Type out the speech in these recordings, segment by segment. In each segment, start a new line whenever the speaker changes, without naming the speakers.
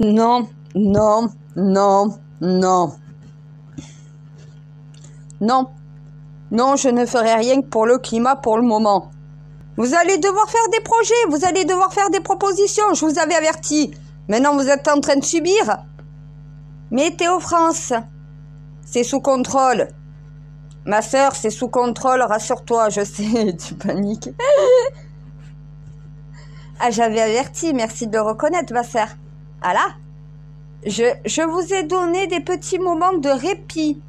Non, non, non, non. Non, non, je ne ferai rien que pour le climat pour le moment. Vous allez devoir faire des projets, vous allez devoir faire des propositions, je vous avais averti. Maintenant, vous êtes en train de subir. Météo France, c'est sous contrôle. Ma sœur, c'est sous contrôle, rassure-toi, je sais, tu paniques. Ah, j'avais averti, merci de le reconnaître, ma sœur. Ah là, je vous ai donné des petits moments de répit.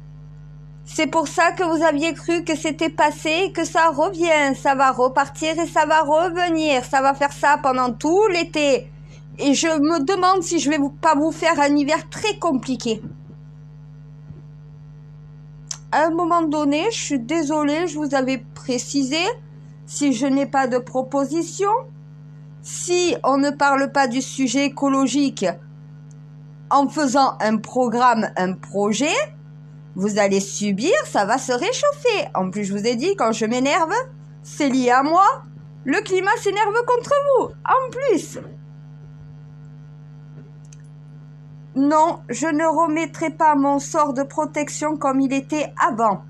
C'est pour ça que vous aviez cru que c'était passé, que ça revient, ça va repartir et ça va revenir. Ça va faire ça pendant tout l'été. Et je me demande si je vais pas vous faire un hiver très compliqué. À un moment donné, je suis désolée, je vous avais précisé, si je n'ai pas de proposition, si on ne parle pas du sujet écologique en faisant un programme, un projet, vous allez subir, ça va se réchauffer. En plus, je vous ai dit, quand je m'énerve, c'est lié à moi. Le climat s'énerve contre vous, en plus. Non, je ne remettrai pas mon sort de protection comme il était avant.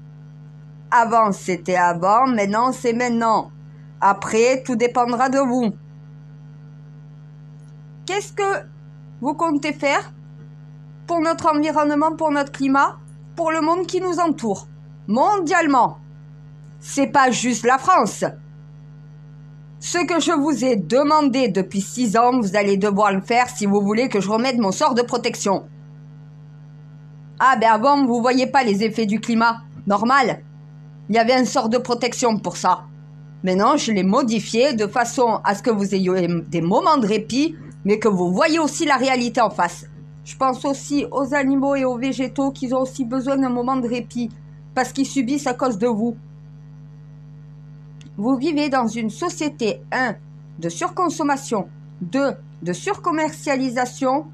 Avant, c'était avant, maintenant, c'est maintenant. Après, tout dépendra de vous. Qu'est-ce que vous comptez faire pour notre environnement, pour notre climat, pour le monde qui nous entoure, mondialement? C'est pas juste la France. Ce que je vous ai demandé depuis 6 ans, vous allez devoir le faire si vous voulez que je remette mon sort de protection. Ah ben avant, vous voyez pas les effets du climat. Normal. Il y avait un sort de protection pour ça. Maintenant, je l'ai modifié de façon à ce que vous ayez des moments de répit, mais que vous voyez aussi la réalité en face. Je pense aussi aux animaux et aux végétaux qui ont aussi besoin d'un moment de répit, parce qu'ils subissent à cause de vous. Vous vivez dans une société, 1, de surconsommation, 2, de surcommercialisation.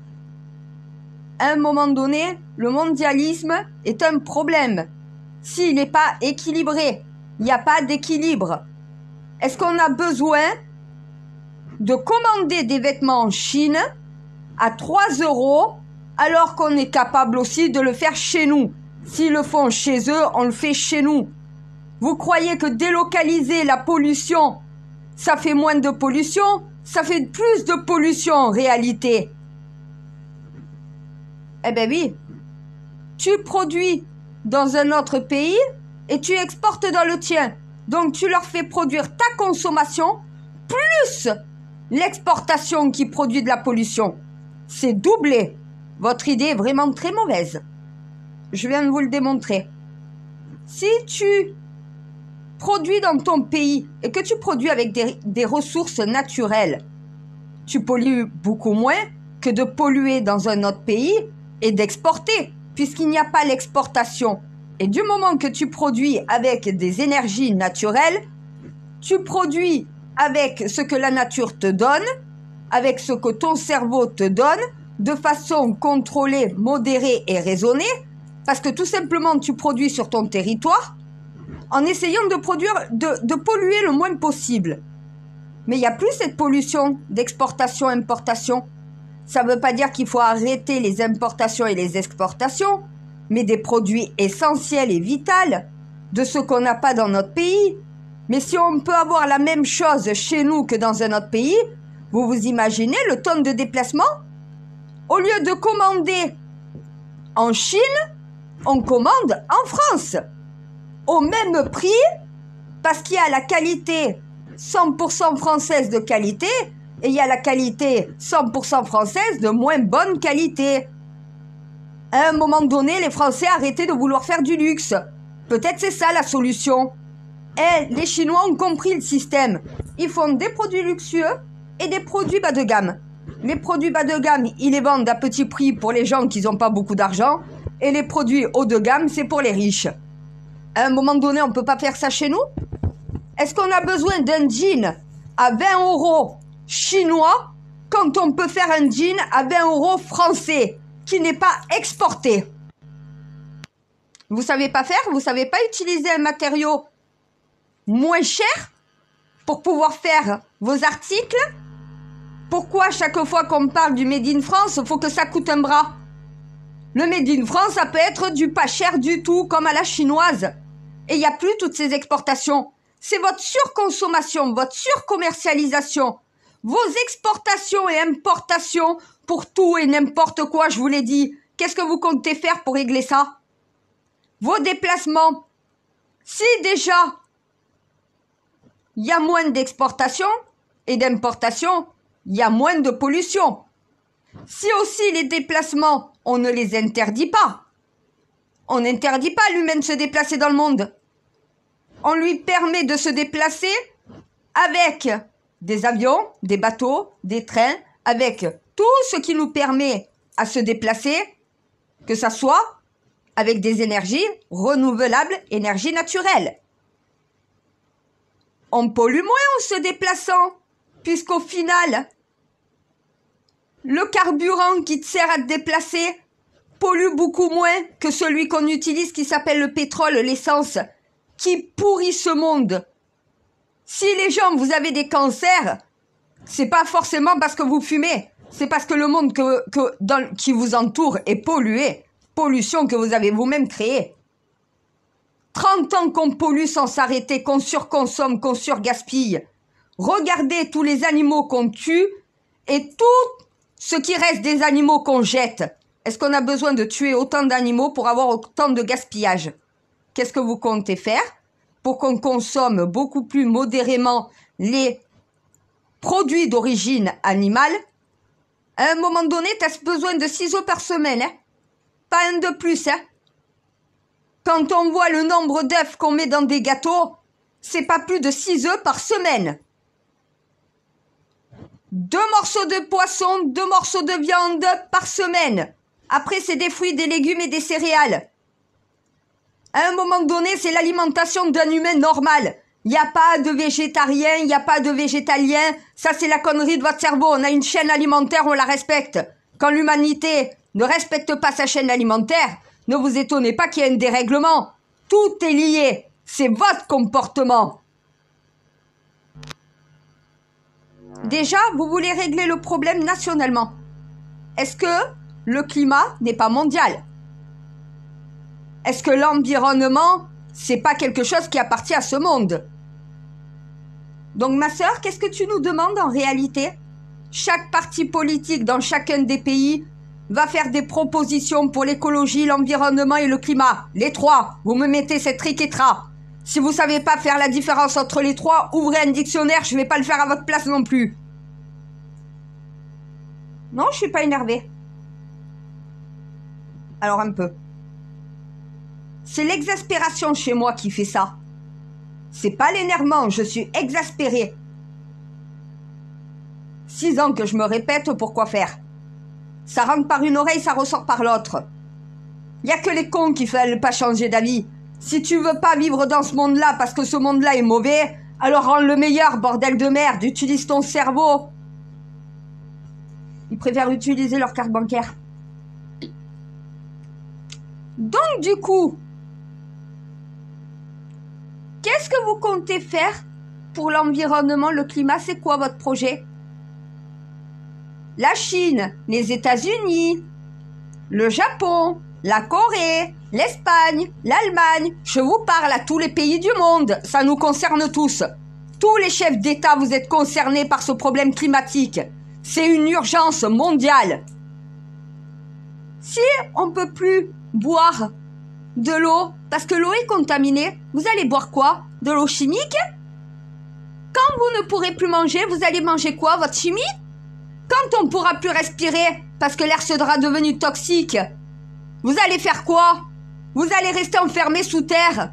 À un moment donné, le mondialisme est un problème. S'il n'est pas équilibré, il n'y a pas d'équilibre. Est-ce qu'on a besoin de commander des vêtements en Chine à 3 € alors qu'on est capable aussi de le faire chez nous? S'ils le font chez eux, on le fait chez nous. Vous croyez que délocaliser la pollution, ça fait moins de pollution? Ça fait plus de pollution en réalité. Eh ben oui, tu produis dans un autre pays et tu exportes dans le tien. Donc tu leur fais produire ta consommation plus l'exportation qui produit de la pollution. C'est doublé. Votre idée est vraiment très mauvaise. Je viens de vous le démontrer. Si tu produis dans ton pays et que tu produis avec des ressources naturelles, tu pollues beaucoup moins que de polluer dans un autre pays et d'exporter, puisqu'il n'y a pas l'exportation. Et du moment que tu produis avec des énergies naturelles, tu produis avec ce que la nature te donne, avec ce que ton cerveau te donne, de façon contrôlée, modérée et raisonnée, parce que tout simplement tu produis sur ton territoire en essayant de polluer le moins possible. Mais il n'y a plus cette pollution d'exportation-importation. Ça ne veut pas dire qu'il faut arrêter les importations et les exportations, mais des produits essentiels et vitaux de ce qu'on n'a pas dans notre pays. Mais si on peut avoir la même chose chez nous que dans un autre pays, vous vous imaginez le temps de déplacement? Au lieu de commander en Chine, on commande en France. Au même prix, parce qu'il y a la qualité 100% française de qualité et il y a la qualité 100% française de moins bonne qualité. À un moment donné, les Français arrêtaient de vouloir faire du luxe. Peut-être c'est ça la solution. Et les Chinois ont compris le système. Ils font des produits luxueux et des produits bas de gamme. Les produits bas de gamme, ils les vendent à petit prix pour les gens qui n'ont pas beaucoup d'argent. Et les produits haut de gamme, c'est pour les riches. À un moment donné, on ne peut pas faire ça chez nous? Est-ce qu'on a besoin d'un jean à 20 € chinois quand on peut faire un jean à 20 € français qui n'est pas exporté? Vous savez pas faire? Vous savez pas utiliser un matériau moins cher pour pouvoir faire vos articles? Pourquoi à chaque fois qu'on parle du Made in France, il faut que ça coûte un bras? Le Made in France, ça peut être du pas cher du tout, comme à la chinoise. Et il n'y a plus toutes ces exportations. C'est votre surconsommation, votre surcommercialisation, vos exportations et importations pour tout et n'importe quoi, je vous l'ai dit. Qu'est-ce que vous comptez faire pour régler ça? Vos déplacements. Si déjà, il y a moins d'exportation et d'importation, il y a moins de pollution. Si aussi les déplacements, on ne les interdit pas. On n'interdit pas à l'humain de se déplacer dans le monde. On lui permet de se déplacer avec des avions, des bateaux, des trains, avec tout ce qui nous permet à se déplacer, que ça soit avec des énergies renouvelables, énergies naturelles. On pollue moins en se déplaçant, puisqu'au final, le carburant qui te sert à te déplacer pollue beaucoup moins que celui qu'on utilise qui s'appelle le pétrole, l'essence, qui pourrit ce monde. Si les gens, vous avez des cancers, c'est pas forcément parce que vous fumez, c'est parce que le monde qui vous entoure est pollué. Pollution que vous avez vous-même créée. 30 ans qu'on pollue sans s'arrêter, qu'on surconsomme, qu'on surgaspille. Regardez tous les animaux qu'on tue et tout ce qui reste des animaux qu'on jette. Est-ce qu'on a besoin de tuer autant d'animaux pour avoir autant de gaspillage? Qu'est-ce que vous comptez faire pour qu'on consomme beaucoup plus modérément les produits d'origine animale? À un moment donné, tu as besoin de 6 œufs par semaine, hein? Pas un de plus, hein? Quand on voit le nombre d'œufs qu'on met dans des gâteaux, c'est pas plus de 6 œufs par semaine. 2 morceaux de poisson, 2 morceaux de viande par semaine. Après, c'est des fruits, des légumes et des céréales. À un moment donné, c'est l'alimentation d'un humain normal. Il n'y a pas de végétarien, il n'y a pas de végétalien. Ça, c'est la connerie de votre cerveau. On a une chaîne alimentaire, on la respecte. Quand l'humanité ne respecte pas sa chaîne alimentaire, ne vous étonnez pas qu'il y ait un dérèglement. Tout est lié. C'est votre comportement. Déjà, vous voulez régler le problème nationalement. Est-ce que le climat n'est pas mondial? Est-ce que l'environnement, c'est pas quelque chose qui appartient à ce monde? Donc ma sœur, qu'est-ce que tu nous demandes en réalité? Chaque parti politique dans chacun des pays va faire des propositions pour l'écologie, l'environnement et le climat. Les trois, vous me mettez cette triquetra. Si vous savez pas faire la différence entre les trois, ouvrez un dictionnaire, je vais pas le faire à votre place non plus. Non, je suis pas énervée. Alors un peu. C'est l'exaspération chez moi qui fait ça. C'est pas l'énervement, je suis exaspérée. 6 ans que je me répète, pourquoi faire? Ça rentre par une oreille, ça ressort par l'autre. Y a que les cons qui veulent pas changer d'avis. Si tu veux pas vivre dans ce monde-là parce que ce monde-là est mauvais, alors rends le meilleur, bordel de merde, utilise ton cerveau. Ils préfèrent utiliser leur carte bancaire. Donc du coup, qu'est-ce que vous comptez faire pour l'environnement, le climat? C'est quoi votre projet? La Chine, les États-Unis, le Japon, la Corée, l'Espagne, l'Allemagne. Je vous parle à tous les pays du monde. Ça nous concerne tous. Tous les chefs d'État, vous êtes concernés par ce problème climatique. C'est une urgence mondiale. Si on ne peut plus boire de l'eau parce que l'eau est contaminée, vous allez boire quoi? De l'eau chimique? Quand vous ne pourrez plus manger, vous allez manger quoi? Votre chimie? Quand on ne pourra plus respirer parce que l'air sera devenu toxique, vous allez faire quoi? Vous allez rester enfermé sous terre.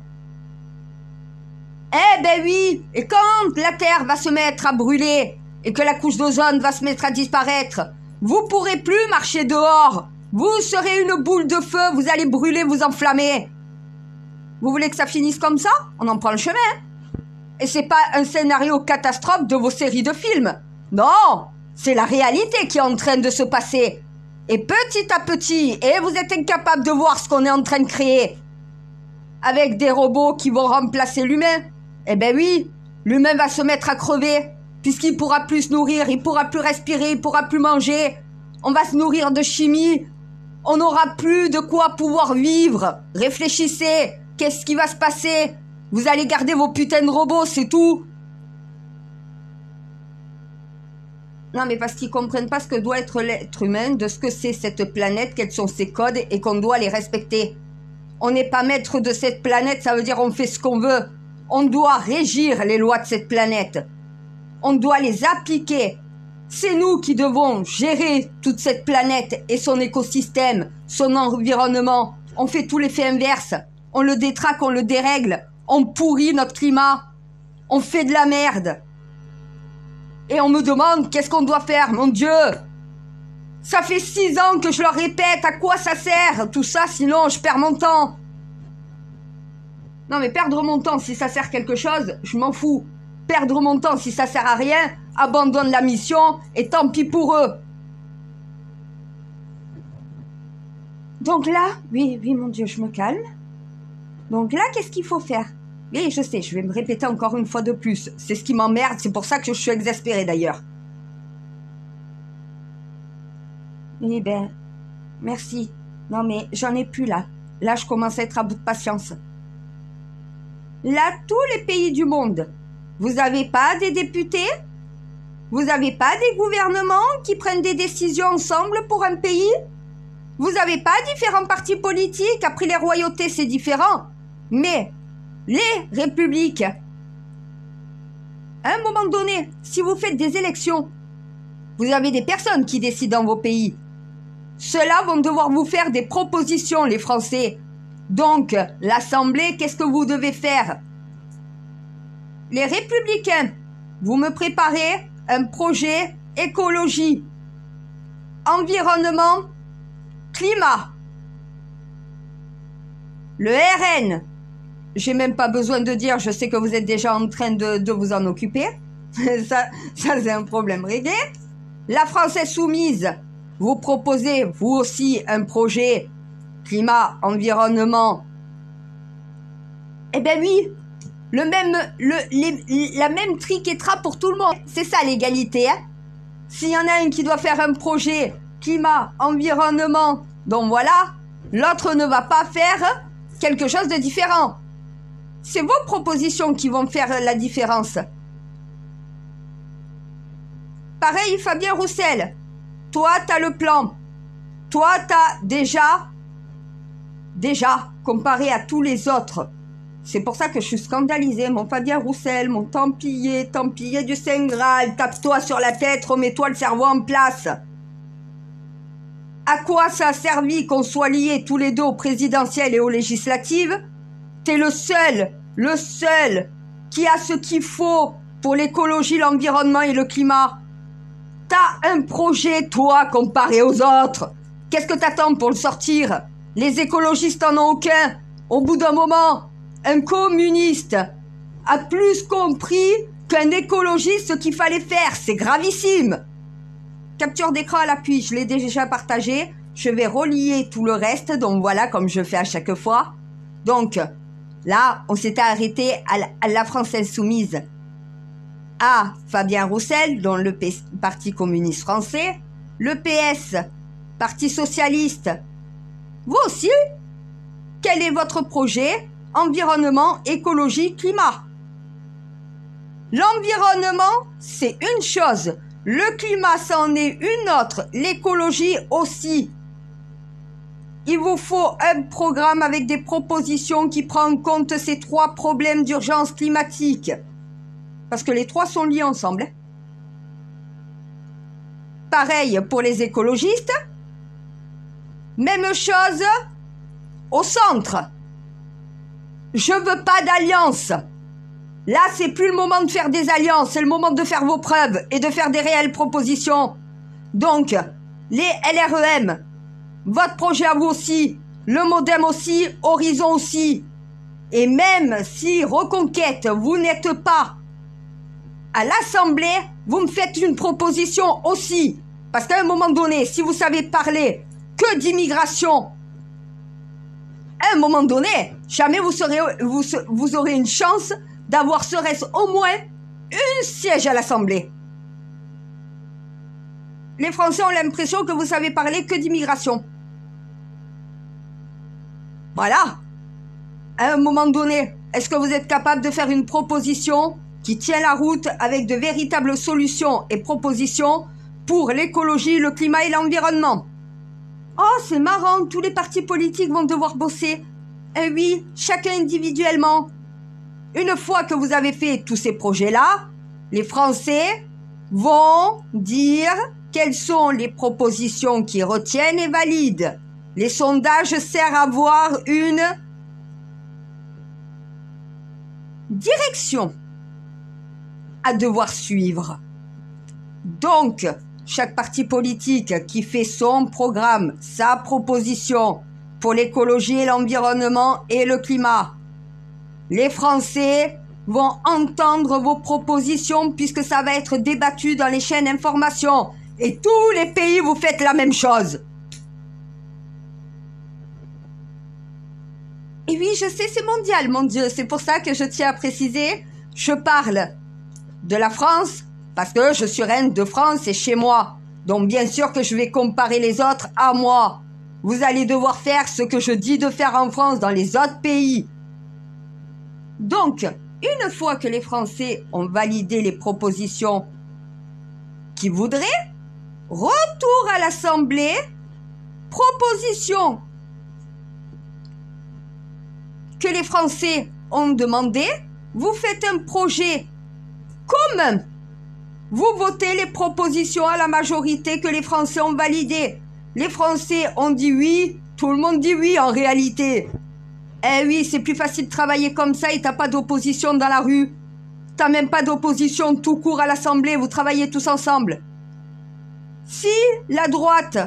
Eh ben oui, et quand la terre va se mettre à brûler et que la couche d'ozone va se mettre à disparaître, vous pourrez plus marcher dehors. Vous serez une boule de feu, vous allez brûler, vous enflammer. Vous voulez que ça finisse comme ça? On en prend le chemin. Et c'est pas un scénario catastrophe de vos séries de films. Non, c'est la réalité qui est en train de se passer. Et petit à petit, et vous êtes incapable de voir ce qu'on est en train de créer. Avec des robots qui vont remplacer l'humain. Eh ben oui, l'humain va se mettre à crever. puisqu'il ne pourra plus se nourrir, il ne pourra plus respirer, il ne pourra plus manger. On va se nourrir de chimie. On n'aura plus de quoi pouvoir vivre. Réfléchissez. Qu'est-ce qui va se passer? Vous allez garder vos putains de robots, c'est tout. Non, mais parce qu'ils comprennent pas ce que doit être l'être humain, de ce que c'est cette planète, quels sont ses codes et qu'on doit les respecter. On n'est pas maître de cette planète, ça veut dire on fait ce qu'on veut. On doit régir les lois de cette planète. On doit les appliquer. C'est nous qui devons gérer toute cette planète et son écosystème, son environnement. On fait tout l'effet inverse. On le détraque, on le dérègle. On pourrit notre climat. On fait de la merde. Et on me demande qu'est-ce qu'on doit faire, mon Dieu. Ça fait 6 ans que je leur répète à quoi ça sert, tout ça, sinon je perds mon temps. Non mais perdre mon temps, si ça sert quelque chose, je m'en fous. Perdre mon temps, si ça sert à rien, abandonne la mission et tant pis pour eux. Donc là, oui, mon Dieu, je me calme. Donc là, qu'est-ce qu'il faut faire? Oui, je sais, je vais me répéter encore une fois de plus. C'est ce qui m'emmerde, c'est pour ça que je suis exaspérée d'ailleurs. Eh ben, merci. Non mais j'en ai plus là. Là, je commence à être à bout de patience. Là, tous les pays du monde, vous n'avez pas des députés? Vous n'avez pas des gouvernements qui prennent des décisions ensemble pour un pays? Vous n'avez pas différents partis politiques? Après les royautés, c'est différent. Mais les républiques, à un moment donné, si vous faites des élections, vous avez des personnes qui décident dans vos pays. Ceux-là vont devoir vous faire des propositions, les Français. Donc, l'Assemblée, qu'est-ce que vous devez faire? Les républicains, vous me préparez un projet écologie, environnement, climat. Le RN, j'ai même pas besoin de dire, je sais que vous êtes déjà en train de vous en occuper. ça c'est un problème réglé. La France Insoumise, vous proposez, vous aussi, un projet climat, environnement. Eh ben oui, la même triquetra pour tout le monde. C'est ça l'égalité, hein. S'il y en a un qui doit faire un projet climat, environnement, donc voilà, l'autre ne va pas faire quelque chose de différent. C'est vos propositions qui vont faire la différence. Pareil, Fabien Roussel. Toi, t'as le plan. Toi, t'as déjà, comparé à tous les autres. C'est pour ça que je suis scandalisée. Mon Fabien Roussel, mon Templier du Saint Graal, tape-toi sur la tête, remets-toi le cerveau en place. À quoi ça a servi qu'on soit liés tous les deux aux présidentielles et aux législatives? T'es le seul qui a ce qu'il faut pour l'écologie, l'environnement et le climat. T'as un projet, toi, comparé aux autres. Qu'est-ce que t'attends pour le sortir? Les écologistes en ont aucun. Au bout d'un moment, un communiste a plus compris qu'un écologiste ce qu'il fallait faire. C'est gravissime. Capture d'écran à l'appui, je l'ai déjà partagé. Je vais relier tout le reste, donc voilà, comme je fais à chaque fois. Donc, là, on s'était arrêté à la France Insoumise. À Fabien Roussel, dont le Parti communiste français, le PS, Parti socialiste. Vous aussi, quel est votre projet? Environnement, écologie, climat. L'environnement, c'est une chose. Le climat, ça en est une autre. L'écologie aussi. Il vous faut un programme avec des propositions qui prend en compte ces 3 problèmes d'urgence climatique. Parce que les 3 sont liés ensemble. Pareil pour les écologistes. Même chose au centre. Je veux pas d'alliance. Là, c'est plus le moment de faire des alliances, c'est le moment de faire vos preuves et de faire des réelles propositions. Donc, les LREM, votre projet à vous aussi, le MoDem aussi, Horizon aussi. Et même si Reconquête, vous n'êtes pas à l'Assemblée, vous me faites une proposition aussi. Parce qu'à un moment donné, si vous savez parler que d'immigration, à un moment donné, jamais vous aurez une chance d'avoir serait-ce au moins un siège à l'Assemblée. Les Français ont l'impression que vous savez parler que d'immigration. Voilà. À un moment donné, est-ce que vous êtes capable de faire une proposition qui tient la route avec de véritables solutions et propositions pour l'écologie, le climat et l'environnement? Oh, c'est marrant, tous les partis politiques vont devoir bosser. Eh oui, chacun individuellement. Une fois que vous avez fait tous ces projets-là, les Français vont dire quelles sont les propositions qui retiennent et valident. Les sondages servent à avoir une direction à devoir suivre. Donc, chaque parti politique qui fait son programme, sa proposition pour l'écologie et l'environnement et le climat, les Français vont entendre vos propositions puisque ça va être débattu dans les chaînes d'information. Et tous les pays, vous faites la même chose. Et oui, je sais, c'est mondial, mon Dieu. C'est pour ça que je tiens à préciser, je parle de la France parce que je suis reine de France et chez moi. Donc bien sûr que je vais comparer les autres à moi. Vous allez devoir faire ce que je dis de faire en France dans les autres pays. Donc, une fois que les Français ont validé les propositions qu'ils voudraient, retour à l'Assemblée, proposition que les Français ont demandé, vous faites un projet commun. Vous votez les propositions à la majorité que les Français ont validées. Les Français ont dit oui, tout le monde dit oui en réalité. Eh oui, c'est plus facile de travailler comme ça et t'as pas d'opposition dans la rue. T'as même pas d'opposition tout court à l'Assemblée, vous travaillez tous ensemble. Si la droite,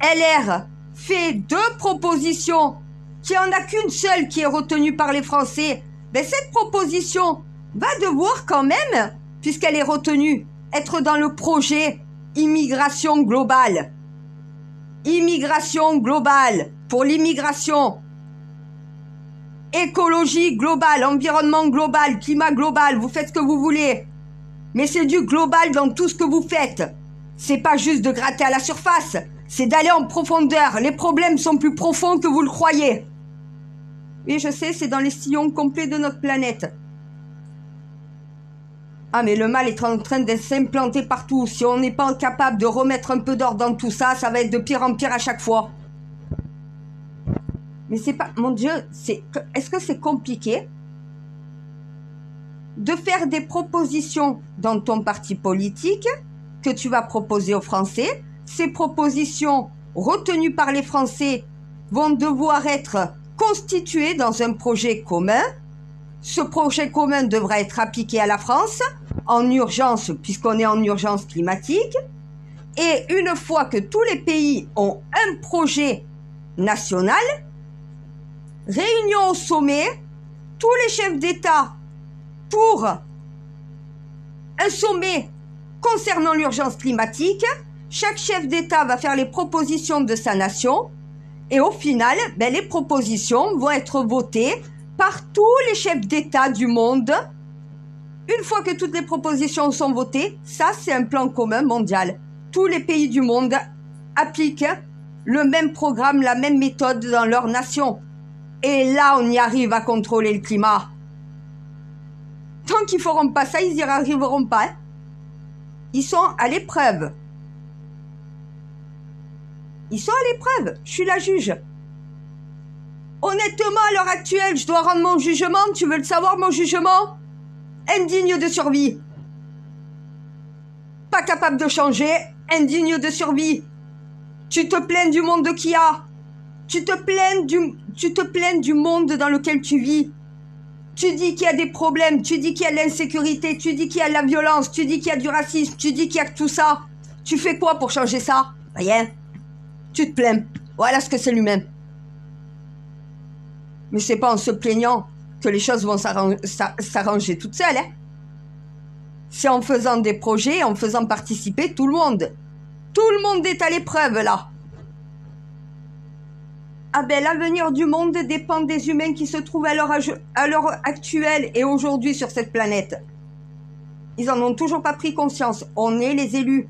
LR, fait 2 propositions, qu'il n'y en a qu'une seule qui est retenue par les Français, ben cette proposition va devoir quand même, puisqu'elle est retenue, être dans le projet immigration globale. Immigration globale pour l'immigration. Écologie globale, environnement global, climat global, vous faites ce que vous voulez. Mais c'est du global dans tout ce que vous faites. C'est pas juste de gratter à la surface, c'est d'aller en profondeur. Les problèmes sont plus profonds que vous le croyez. Oui, je sais, c'est dans les sillons complets de notre planète. Ah, mais le mal est en train de s'implanter partout. Si on n'est pas capable de remettre un peu d'ordre dans tout ça, ça va être de pire en pire à chaque fois. Mais c'est pas... Mon Dieu, est-ce que c'est compliqué de faire des propositions dans ton parti politique que tu vas proposer aux Français? Ces propositions retenues par les Français vont devoir être constituées dans un projet commun. Ce projet commun devra être appliqué à la France en urgence, puisqu'on est en urgence climatique. Et une fois que tous les pays ont un projet national, réunion au sommet, tous les chefs d'État pour un sommet concernant l'urgence climatique. Chaque chef d'État va faire les propositions de sa nation et au final, ben, les propositions vont être votées par tous les chefs d'État du monde. Une fois que toutes les propositions sont votées, ça c'est un plan commun mondial. Tous les pays du monde appliquent le même programme, la même méthode dans leur nation. Et là, on y arrive à contrôler le climat. Tant qu'ils ne feront pas ça, ils n'y arriveront pas. Hein. Ils sont à l'épreuve. Ils sont à l'épreuve. Je suis la juge. Honnêtement, à l'heure actuelle, je dois rendre mon jugement. Tu veux le savoir, mon jugement? Indigne de survie. Pas capable de changer. Indigne de survie. Tu te plains du monde qu'il y a. Tu te plains du monde dans lequel tu vis. Tu dis qu'il y a des problèmes, tu dis qu'il y a de l'insécurité, tu dis qu'il y a de la violence, tu dis qu'il y a du racisme, tu dis qu'il y a tout ça. Tu fais quoi pour changer ça? Rien. Tu te plains. Voilà ce que c'est l'humain. Mais c'est pas en se plaignant que les choses vont s'arranger toutes seules. Hein. C'est en faisant des projets, en faisant participer tout le monde. Tout le monde est à l'épreuve là. Ah ben l'avenir du monde dépend des humains qui se trouvent à l'heure actuelle et aujourd'hui sur cette planète. Ils en ont toujours pas pris conscience. On est les élus.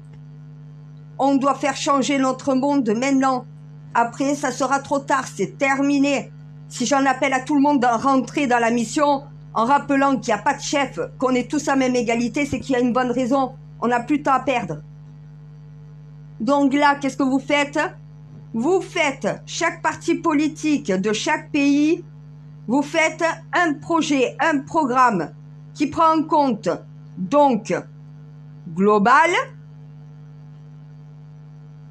On doit faire changer notre monde maintenant. Après, ça sera trop tard, c'est terminé. Si j'en appelle à tout le monde à rentrer dans la mission, en rappelant qu'il n'y a pas de chef, qu'on est tous à même égalité, c'est qu'il y a une bonne raison. On n'a plus de temps à perdre. Donc là, qu'est-ce que vous faites? Vous faites, chaque parti politique de chaque pays, vous faites un projet, un programme qui prend en compte, donc, global,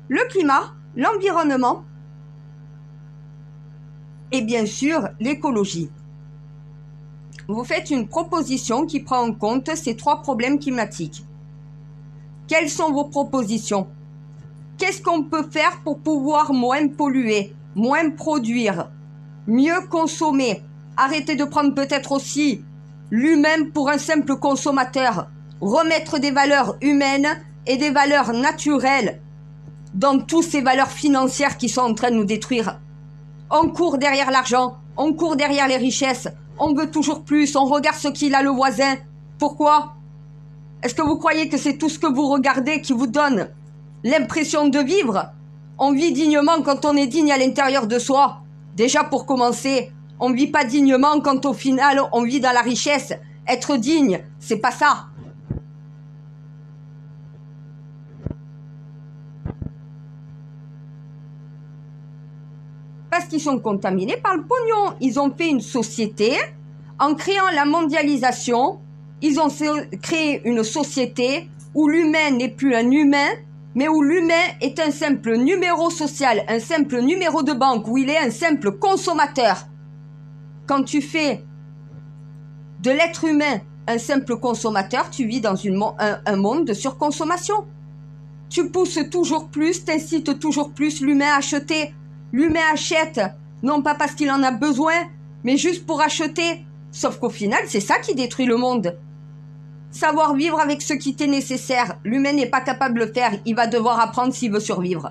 le climat, l'environnement et bien sûr l'écologie. Vous faites une proposition qui prend en compte ces 3 problèmes climatiques. Quelles sont vos propositions? Qu'est-ce qu'on peut faire pour pouvoir moins polluer, moins produire, mieux consommer? Arrêtez de prendre peut-être aussi l'humain pour un simple consommateur. Remettre des valeurs humaines et des valeurs naturelles dans toutes ces valeurs financières qui sont en train de nous détruire. On court derrière l'argent, on court derrière les richesses, on veut toujours plus, on regarde ce qu'il a le voisin. Pourquoi? Est-ce que vous croyez que c'est tout ce que vous regardez qui vous donne l'impression de vivre? On vit dignement quand on est digne à l'intérieur de soi. Déjà pour commencer, on vit pas dignement quand au final on vit dans la richesse. Être digne, c'est pas ça. Parce qu'ils sont contaminés par le pognon. Ils ont fait une société, en créant la mondialisation, ils ont créé une société où l'humain n'est plus un humain, mais où l'humain est un simple numéro social, un simple numéro de banque, où il est un simple consommateur. Quand tu fais de l'être humain un simple consommateur, tu vis dans un monde de surconsommation. Tu pousses toujours plus, t'incites toujours plus l'humain à acheter. L'humain achète, non pas parce qu'il en a besoin, mais juste pour acheter. Sauf qu'au final, c'est ça qui détruit le monde. Savoir vivre avec ce qui t'est nécessaire, l'humain n'est pas capable de le faire, il va devoir apprendre s'il veut survivre.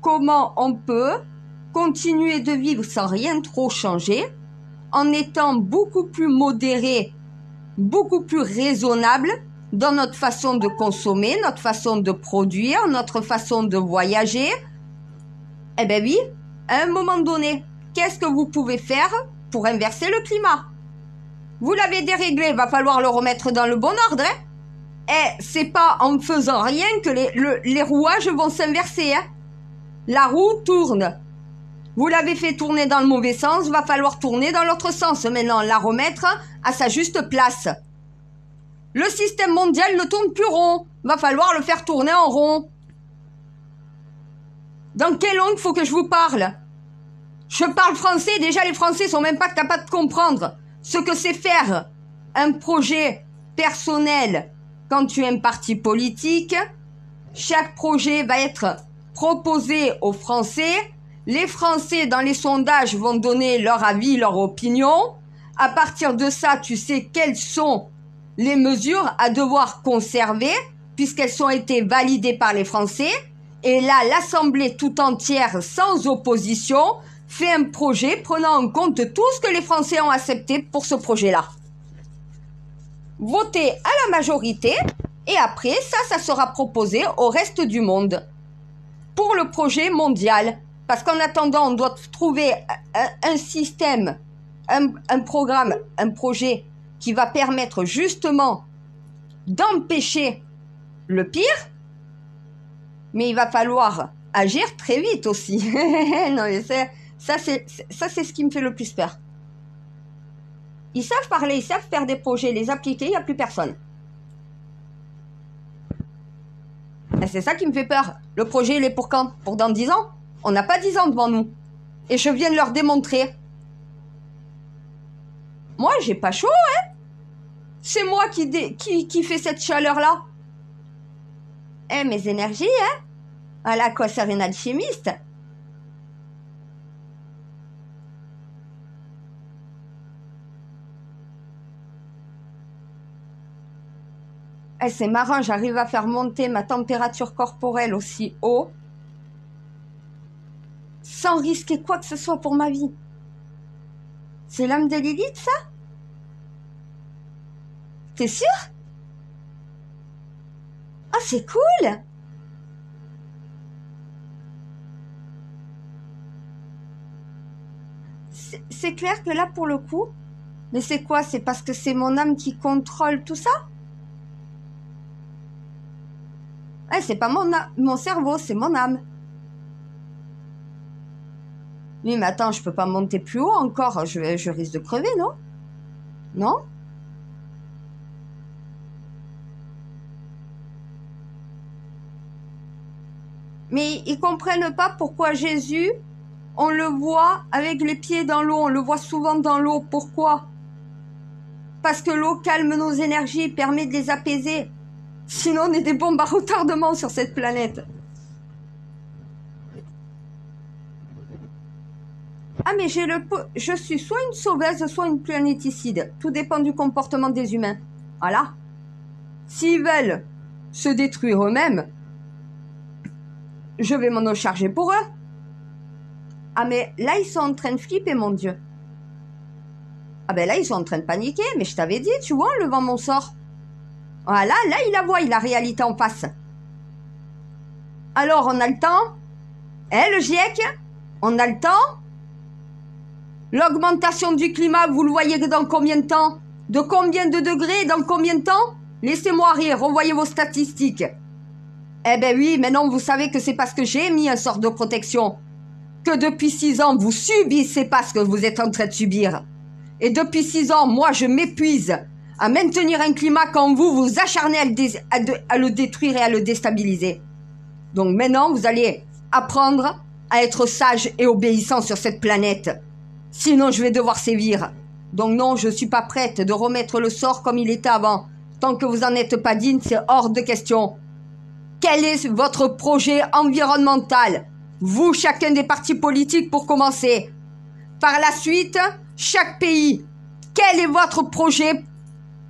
Comment on peut continuer de vivre sans rien trop changer, en étant beaucoup plus modéré, beaucoup plus raisonnable dans notre façon de consommer, notre façon de produire, notre façon de voyager? Eh bien oui, à un moment donné, qu'est-ce que vous pouvez faire pour inverser le climat? Vous l'avez déréglé, il va falloir le remettre dans le bon ordre. Hein? Et c'est pas en faisant rien que les rouages vont s'inverser. Hein? La roue tourne. Vous l'avez fait tourner dans le mauvais sens, il va falloir tourner dans l'autre sens. Maintenant, la remettre à sa juste place. Le système mondial ne tourne plus rond. Il va falloir le faire tourner en rond. Dans quelle langue faut que je vous parle? Je parle français, déjà les Français sont même pas capables de comprendre ce que c'est faire un projet personnel quand tu es un parti politique. Chaque projet va être proposé aux Français. Les Français, dans les sondages, vont donner leur avis, leur opinion. À partir de ça, tu sais quelles sont les mesures à devoir conserver puisqu'elles ont été validées par les Français. Et là, l'Assemblée tout entière, sans opposition, fait un projet prenant en compte tout ce que les Français ont accepté pour ce projet-là. Votez à la majorité et après, ça sera proposé au reste du monde pour le projet mondial. Parce qu'en attendant, on doit trouver un système, un programme, un projet qui va permettre justement d'empêcher le pire. Mais il va falloir agir très vite aussi. Non, mais ça, c'est ce qui me fait le plus peur. Ils savent parler, ils savent faire des projets, les appliquer, il n'y a plus personne. Et c'est ça qui me fait peur. Le projet, il est pour quand? Pour dans 10 ans? On n'a pas 10 ans devant nous. Et je viens de leur démontrer. Moi, j'ai pas chaud, hein? C'est moi qui fait cette chaleur-là. Eh, mes énergies, hein? Voilà quoi, c'est une alchimiste. Eh, c'est marrant, j'arrive à faire monter ma température corporelle aussi haut sans risquer quoi que ce soit pour ma vie. C'est l'âme de Lilith, ça? T'es sûr? Ah, c'est cool! c'est clair que là, pour le coup, mais c'est quoi? C'est parce que c'est mon âme qui contrôle tout ça? Ouais, c'est pas mon cerveau, c'est mon âme. Oui, mais attends, je peux pas monter plus haut encore, je risque de crever, non? Non? Mais ils comprennent pas pourquoi Jésus, on le voit avec les pieds dans l'eau, on le voit souvent dans l'eau. Pourquoi? Parce que l'eau calme nos énergies, permet de les apaiser. Sinon, on est des bombes à retardement sur cette planète. Ah, mais je suis soit une sauveuse, soit une planéticide. Tout dépend du comportement des humains. Voilà. S'ils veulent se détruire eux-mêmes, je vais m'en charger pour eux. Ah, mais là, ils sont en train de flipper, mon Dieu. Ah, ben là, ils sont en train de paniquer. Mais je t'avais dit, tu vois, en levant mon sort. Voilà, là, il la voit, il a la réalité en face. Alors, on a le temps. Le GIEC, on a le temps. L'augmentation du climat, vous le voyez dans combien de temps? De combien de degrés? Dans combien de temps? Laissez-moi rire, revoyez vos statistiques. Eh ben oui, mais non, vous savez que c'est parce que j'ai mis un sort de protection. Que depuis 6 ans, vous subissez pas ce que vous êtes en train de subir. Et depuis 6 ans, moi, je m'épuise à maintenir un climat quand vous vous acharnez à le détruire et à le déstabiliser. Donc maintenant, vous allez apprendre à être sage et obéissant sur cette planète. Sinon, je vais devoir sévir. Donc non, je ne suis pas prête de remettre le sort comme il était avant. Tant que vous n'en êtes pas digne, c'est hors de question. Quel est votre projet environnemental? Vous, chacun des partis politiques pour commencer. Par la suite, chaque pays. Quel est votre projet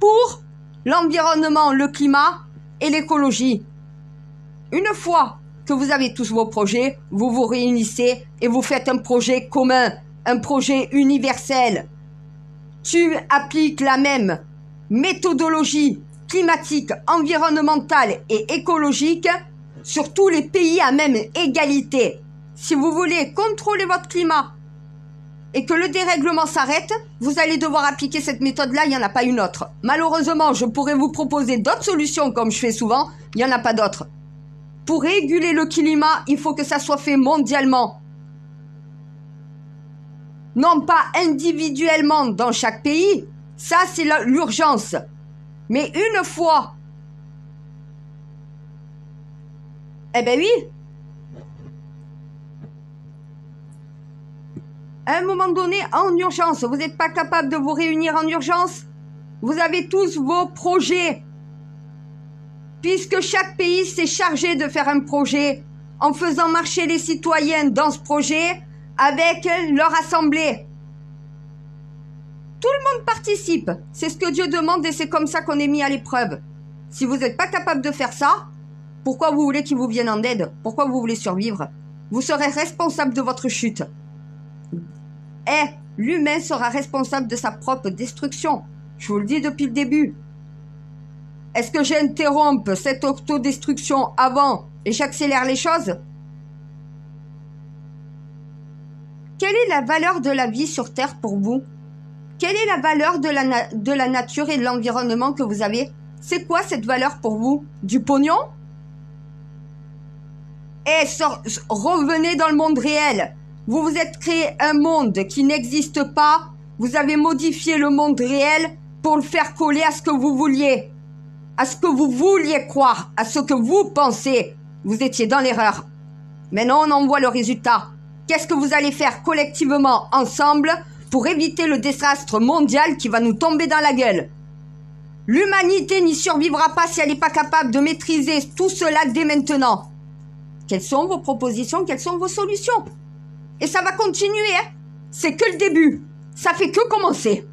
pour l'environnement, le climat et l'écologie? Une fois que vous avez tous vos projets, vous vous réunissez et vous faites un projet commun, un projet universel. Tu appliques la même méthodologie climatique, environnementale et écologique sur tous les pays à même égalité. Si vous voulez contrôler votre climat et que le dérèglement s'arrête, vous allez devoir appliquer cette méthode-là, il n'y en a pas une autre. Malheureusement, je pourrais vous proposer d'autres solutions comme je fais souvent, il n'y en a pas d'autres. Pour réguler le climat, il faut que ça soit fait mondialement. Non pas individuellement dans chaque pays, ça c'est l'urgence. Mais une fois, eh ben oui, à un moment donné, en urgence, vous n'êtes pas capable de vous réunir en urgence, vous avez tous vos projets. Puisque chaque pays s'est chargé de faire un projet en faisant marcher les citoyens dans ce projet avec leur assemblée. Tout le monde participe. C'est ce que Dieu demande et c'est comme ça qu'on est mis à l'épreuve. Si vous n'êtes pas capable de faire ça, pourquoi vous voulez qu'il vous vienne en aide? Pourquoi vous voulez survivre? Vous serez responsable de votre chute. L'humain sera responsable de sa propre destruction. Je vous le dis depuis le début. Est-ce que j'interromps cette autodestruction avant et j'accélère les choses? Quelle est la valeur de la vie sur Terre pour vous? Quelle est la valeur de la nature et de l'environnement que vous avez? C'est quoi cette valeur pour vous? Du pognon? Revenez dans le monde réel. Vous vous êtes créé un monde qui n'existe pas. Vous avez modifié le monde réel pour le faire coller à ce que vous vouliez. À ce que vous vouliez croire, à ce que vous pensez. Vous étiez dans l'erreur. Maintenant, on en voit le résultat. Qu'est-ce que vous allez faire collectivement, ensemble, pour éviter le désastre mondial qui va nous tomber dans la gueule? L'humanité n'y survivra pas si elle n'est pas capable de maîtriser tout cela dès maintenant. Quelles sont vos propositions? Quelles sont vos solutions? Et ça va continuer, hein? C'est que le début. Ça fait que commencer.